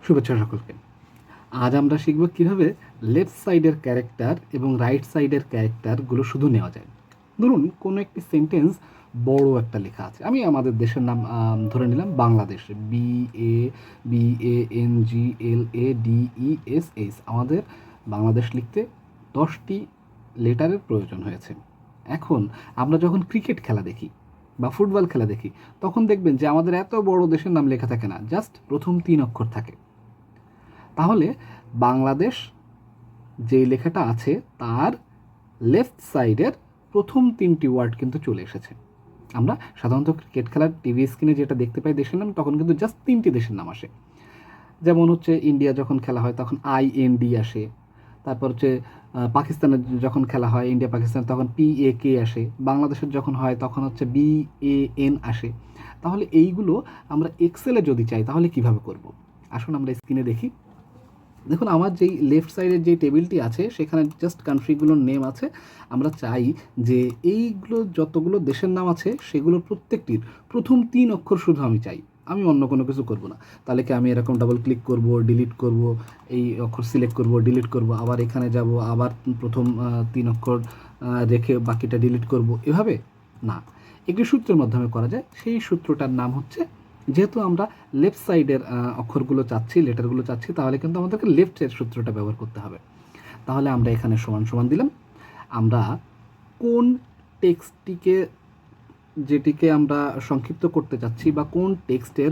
শুভেচ্ছা সকলকে। আজ আমরা শিখব কীভাবে লেফট সাইডের ক্যারেক্টার এবং রাইট সাইডের ক্যারেক্টারগুলো শুধু নেওয়া যায়। ধরুন কোনো একটি সেন্টেন্স বড় একটা লেখা আছে, আমি আমাদের দেশের নাম ধরে নিলাম বাংলাদেশ, BANGLADESH। আমাদের বাংলাদেশ লিখতে 10টি লেটারের প্রয়োজন হয়েছে। এখন আমরা যখন ক্রিকেট খেলা দেখি বা ফুটবল খেলা দেখি, তখন দেখবেন যে আমাদের এত বড় দেশের নাম লেখা থাকে না, জাস্ট প্রথম 3 অক্ষর থাকে। তাহলে বাংলাদেশ যেই লেখাটা আছে তার লেফট সাইডের প্রথম 3টি ওয়ার্ড কিন্তু চলে এসেছে। আমরা সাধারণত ক্রিকেট খেলার টিভি স্ক্রিনে যেটা দেখতে পাই দেশের নাম, তখন কিন্তু জাস্ট 3টি দেশের নাম আসে। যেমন হচ্ছে ইন্ডিয়া যখন খেলা হয় তখন IND আসে, তারপর হচ্ছে পাকিস্তানের যখন খেলা হয় ইন্ডিয়া পাকিস্তান তখন PAK আসে, বাংলাদেশের যখন হয় তখন হচ্ছে BAN আসে। তাহলে এইগুলো আমরা এক্সেলে যদি চাই তাহলে কিভাবে করব? আসুন আমরা স্ক্রিনে দেখি। দেখুন আমার যেই লেফট সাইডের যে টেবিলটি আছে সেখানে জাস্ট কান্ট্রিগুলোর নেম আছে। আমরা চাই যে এইগুলো যতগুলো দেশের নাম আছে সেগুলোর প্রত্যেকটির প্রথম 3 অক্ষর শুধু আমি চাই, আমি অন্য কোনো কিছু করব না। তাহলে কি আমি এরকম ডাবল ক্লিক করব, ডিলিট করব, এই অক্ষর সিলেক্ট করব, ডিলিট করব, আবার এখানে যাব, আবার প্রথম 3 অক্ষর রেখে বাকিটা ডিলিট করব, এভাবে না। একটি সূত্রের মাধ্যমে করা যায়। সেই সূত্রটার নাম হচ্ছে, যেহেতু আমরা লেফট সাইডের অক্ষরগুলো চাচ্ছি, লেটারগুলো চাচ্ছি, তাহলে কিন্তু আমাদেরকে লেফটের সূত্রটা ব্যবহার করতে হবে। তাহলে আমরা এখানে সমান সমান দিলাম। আমরা কোন টেক্সটটিকে, যেটিকে আমরা সংক্ষিপ্ত করতে চাচ্ছি বা কোন টেক্সটের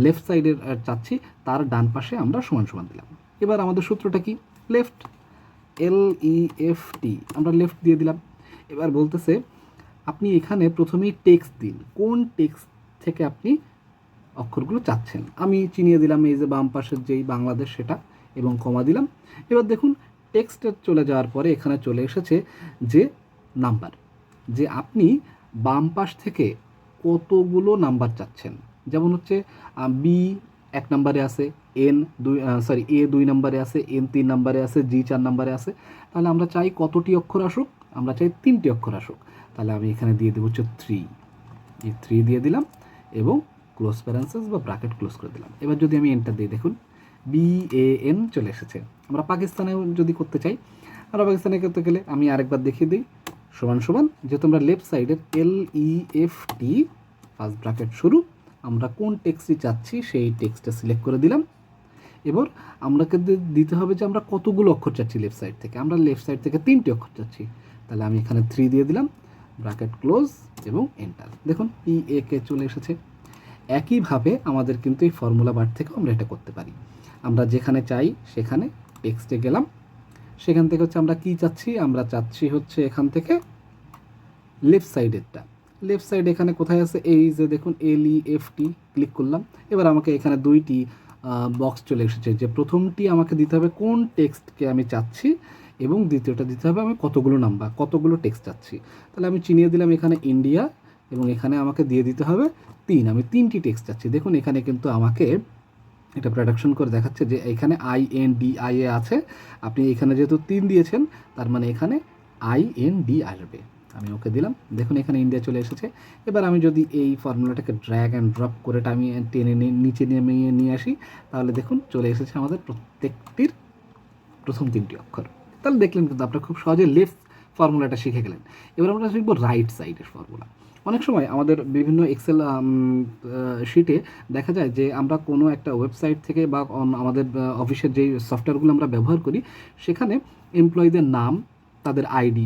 লেফট সাইডের চাচ্ছি তার ডান পাশে আমরা সমান সমান দিলাম। এবার আমাদের সূত্রটা কি? লেফট, LEFT, আমরা লেফট দিয়ে দিলাম। এবার বলতেছে আপনি এখানে প্রথমেই টেক্সট দিন, কোন টেক্সট থেকে আপনি অক্ষরগুলো চাচ্ছেন। আমি চিনিয়ে দিলাম এই যে বাম পাশের যেই বাংলাদেশ সেটা, এবং কমা দিলাম। এবার দেখুন টেক্সটে চলে যাওয়ার পরে এখানে চলে এসেছে যে নাম্বার, যে আপনি বাম পাশ থেকে কতগুলো নাম্বার চাচ্ছেন। যেমন হচ্ছে B 1 নম্বরে আছে, A 2 নম্বরে আছে, N 3 নম্বরে আছে, G 4 নম্বরে আছে। তাহলে আমরা চাই কতটি অক্ষর আসুক? আমরা চাই 3টি অক্ষর আসুক। তাহলে আমি এখানে দিয়ে দেবো হচ্ছে 3, এই 3 দিয়ে দিলাম এবং ক্লোজ প্যারেন্থেসিস বা ব্র্যাকেট ক্লোজ করে দিলাম। এবার যদি আমি এন্টার দিই, দেখুন BAN চলে এসেছে। আমরা পাকিস্তানেও যদি করতে চাই, আমরা পাকিস্তানে করতে গেলে আমি আরেকবার দেখিয়ে দিই, সমান সমান, যেহেতু আমরা লেফট সাইডের LEFT ফার্স্ট ব্র্যাকেট শুরু, আমরা কোন টেক্সটটি চাচ্ছি সেই টেক্সটটা সিলেক্ট করে দিলাম। এবার আমাকে দিতে হবে যে আমরা কতগুলো অক্ষর চাচ্ছি লেফট সাইড থেকে। আমরা লেফট সাইড থেকে 3টি অক্ষর চাচ্ছি, তাহলে আমি এখানে 3 দিয়ে দিলাম, ব্র্যাকেট ক্লোজ এবং এন্টার। দেখুন PAK চলে এসেছে। একইভাবে আমাদের কিন্তু এই ফর্মুলা বার থেকেও আমরা এটা করতে পারি। আমরা যেখানে চাই সেখানে টেক্সটে গেলাম, সেখান থেকে হচ্ছে আমরা কি চাচ্ছি, আমরা চাচ্ছি হচ্ছে এখান থেকে লেফট সাইডেরটা। লেফট সাইড এখানে কোথায় আছে? এই যে দেখুন LEFT, ক্লিক করলাম। এবার আমাকে এখানে 2টি বক্স চলে এসেছে, যে প্রথমটি আমাকে দিতে হবে কোন টেক্সটকে আমি চাচ্ছি, এবং দ্বিতীয়টা দিতে হবে আমি কতগুলো নাম্বার, কতগুলো টেক্সট চাচ্ছি। তাহলে আমি চিনিয়ে দিলাম এখানে ইন্ডিয়া, এবং এখানে আমাকে দিয়ে দিতে হবে 3, আমি 3টি টেক্সট চাচ্ছি। দেখুন এখানে কিন্তু আমাকে এটা প্রোডাকশন করে দেখাচ্ছে যে এখানে INDIA আছে। আপনি এখানে যেহেতু 3 দিয়েছেন, তার মানে এখানে IND আসবে। আমি ওকে দিলাম। দেখুন এখানে ইন্ডিয়া চলে এসেছে। এবার আমি যদি এই ফর্মুলাটাকে ড্র্যাগ অ্যান্ড ড্রপ করে আমি টেনে নিচে নিয়ে আসি, তাহলে দেখুন চলে এসেছে আমাদের প্রত্যেকটির প্রথম 3টি অক্ষর। তাহলে দেখলেন কিন্তু আপনারা খুব সহজে লেফট ফর্মুলাটা শিখে গেলেন। এবার আমরা শিখবো রাইট সাইডের ফর্মুলা। অনেক সময় আমাদের বিভিন্ন এক্সেল শিটে দেখা যায় যে আমরা কোনো একটা ওয়েবসাইট থেকে বা আমাদের অফিসের যেই সফটওয়্যারগুলো আমরা ব্যবহার করি, সেখানে এমপ্লয়ীদের নাম, তাদের ID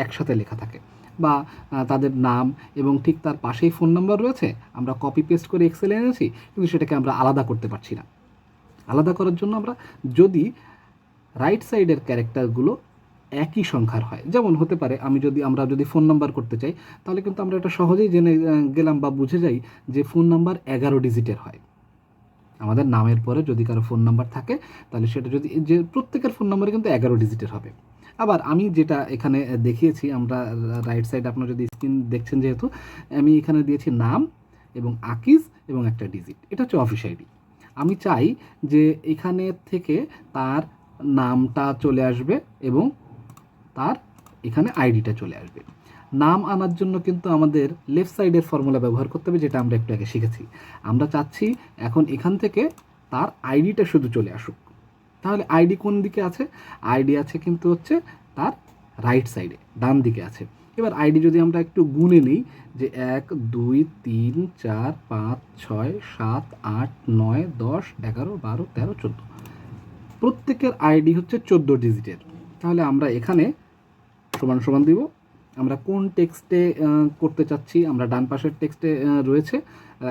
একসাথে লেখা থাকে, বা তাদের নাম এবং ঠিক তার পাশেই ফোন নাম্বার রয়েছে। আমরা কপি পেস্ট করে এক্সেলে এনেছি, কিন্তু সেটাকে আমরা আলাদা করতে পারছি না। আলাদা করার জন্য আমরা যদি রাইট সাইডের ক্যারেক্টারগুলো একই সংখ্যার হয়, যেমন হতে পারে আমরা যদি ফোন নাম্বার করতে চাই, তাহলে কিন্তু আমরা এটা সহজেই জেনে গেলাম বা বুঝে যাই যে ফোন নাম্বার 11 ডিজিটের হয়। আমাদের নামের পরে যদি কারো ফোন নাম্বার থাকে, তাহলে সেটা যদি যে প্রত্যেকের ফোন নাম্বারে কিন্তু 11 ডিজিটের হবে। আবার আমি যেটা এখানে দেখিয়েছি, আমরা রাইট সাইড, আপনারা যদি স্ক্রিন দেখছেন, যেহেতু আমি এখানে দিয়েছি নাম এবং আকিজ এবং একটা ডিজিট, এটা হচ্ছে অফিস ID। আমি চাই যে এখানে থেকে তার নামটা চলে আসবে এবং তার এখানে IDটা চলে আসবে। নাম আনার জন্য কিন্তু আমাদের লেফট সাইডের ফর্মুলা ব্যবহার করতে হবে, যেটা আমরা একটু আগে শিখেছি। আমরা চাচ্ছি এখন এখান থেকে তার আইডিটা শুধু চলে আসুক। তাহলে আইডি কোন দিকে আছে? আইডি আছে কিন্তু হচ্ছে তার রাইট সাইডে, ডান দিকে আছে। এবার আইডি যদি আমরা একটু গুনে নিই, যে 1 2 3 4 5 6 7 8 9 10 11 12 13 14, প্রত্যেকের আইডি হচ্ছে 14 ডিজিটের। তাহলে আমরা এখানে সমান সমান দিব। আমরা কোন টেক্সটে করতে চাচ্ছি, আমরা ডান পাশের টেক্সটে রয়েছে,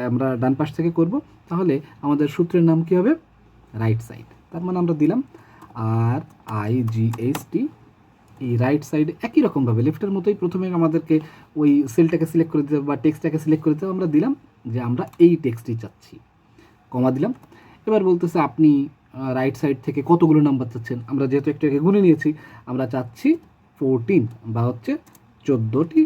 আমরা ডান পাশ থেকে করব। তাহলে আমাদের সূত্রের নাম কী হবে? Right side. তার মানে আমরা দিলাম RIGHT। এই রাইট সাইড একই রকমভাবে লেফটের মতোই প্রথমে আমাদেরকে ওই সেলটাকে সিলেক্ট করে দিতে হবে বা টেক্সটটাকে সিলেক্ট করে দিতে হবে। আমরা দিলাম যে আমরা এই টেক্সটই চাচ্ছি, কমা দিলাম। এবার বলতেছে আপনি রাইট সাইড থেকে কতগুলো নাম্বার চাচ্ছেন। আমরা যেহেতু একটু গুনে নিয়েছি, আমরা চাচ্ছি 14 বা হচ্ছে 14টি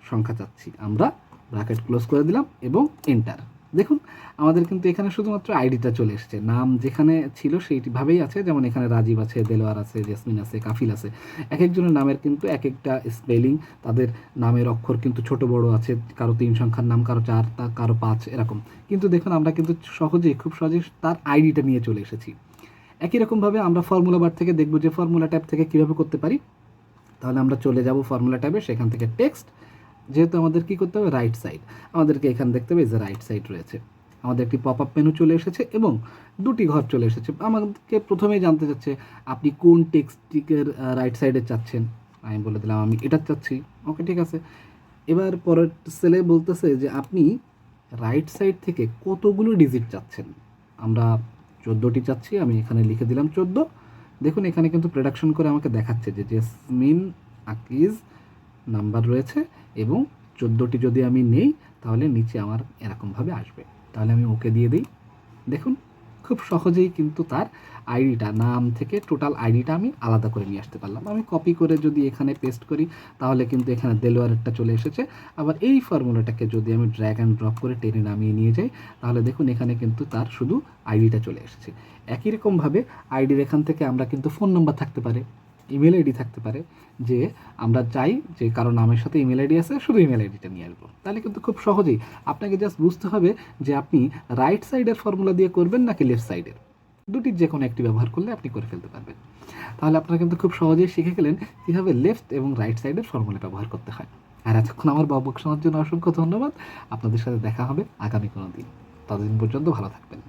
সংখ্যা চাচ্ছি। আমরা ব্র্যাকেট ক্লোজ করে দিলাম এবং এন্টার। দেখুন আমাদের কিন্তু এখানে শুধুমাত্র আইডিটা চলে এসেছে, নাম যেখানে ছিল সেইভাবেই আছে। যেমন এখানে রাজীব আছে, দেলোয়ার আছে, জেসমিন আছে, কাফিল আছে। এক একজনের নামের কিন্তু এক একটা স্পেলিং, তাদের নামের অক্ষর কিন্তু ছোট বড় আছে, কারো 3 সংখ্যার নাম, কারো 4, কারো 5, এরকম। কিন্তু দেখুন আমরা কিন্তু খুব সহজেই তার আইডিটা নিয়ে চলে এসেছি। একই রকমভাবে আমরা ফর্মুলা বার থেকে দেখব যে ফর্মুলা ট্যাব থেকে কীভাবে করতে পারি। তাহলে আমরা চলে যাব ফর্মুলা ট্যাবে, সেখান থেকে টেক্সট, যেহেতু আমাদের কী করতে হবে? Right side. আমাদেরকে এখানে দেখতে হবে যে রাইট সাইড রয়েছে। আমাদের একটি পপ আপ মেনু চলে এসেছে এবং 2টি ঘর চলে এসেছে। আমাদেরকে প্রথমেই জানতে চাচ্ছে আপনি কোন টেক্সটিকের রাইট সাইডে চাচ্ছেন। আমি বলে দিলাম আমি এটা চাচ্ছি। ওকে, ঠিক আছে। এবার পরের সেলে বলতেছে যে আপনি রাইট সাইড থেকে কতগুলো ডিজিট চাচ্ছেন। আমরা 14টি চাচ্ছি, আমি এখানে লিখে দিলাম 14। দেখুন এখানে কিন্তু প্রোডাকশন করে আমাকে দেখাচ্ছে যে জেসমিন আকিজ নাম্বার রয়েছে এবং 14টি যদি আমি নেই তাহলে নিচে আমার এরকমভাবে আসবে। তাহলে আমি ওকে দিয়ে দিই। দেখুন খুব সহজেই কিন্তু তার আইডিটা, নাম থেকে টোটাল আইডিটা আমি আলাদা করে নিয়ে আসতে পারলাম। আমি কপি করে যদি এখানে পেস্ট করি তাহলে কিন্তু এখানে দেলোয়ারেরটা চলে এসেছে। আবার এই ফর্মুলাটাকে যদি আমি ড্র্যাগ অ্যান্ড ড্রপ করে টেনে নামিয়ে নিয়ে যাই তাহলে দেখুন এখানে কিন্তু তার শুধু আইডিটা চলে এসেছে। একই রকমভাবে আইডির এখান থেকে আমরা কিন্তু ফোন নাম্বার থাকতে পারে, ইমেল আইডি থাকতে পারে, যে আমরা চাই যে কারো নামের সাথে ইমেল আইডি আছে, শুধু ইমেল আইডিটা নিয়ে আসবো। তাহলে কিন্তু খুব সহজেই আপনাকে জাস্ট বুঝতে হবে যে আপনি রাইট সাইডের ফর্মুলা দিয়ে করবেন নাকি লেফট সাইডের। দুটির যে কোনো একটি ব্যবহার করলে আপনি করে ফেলতে পারবেন। তাহলে আপনারা কিন্তু খুব সহজেই শিখে গেলেন কীভাবে লেফট এবং রাইট সাইডের ফর্মুলা ব্যবহার করতে হয়। আর এতক্ষণ আমার বকবক শোনার জন্য অসংখ্য ধন্যবাদ। আপনাদের সাথে দেখা হবে আগামী কোনো দিন। ততদিন পর্যন্ত ভালো থাকবেন।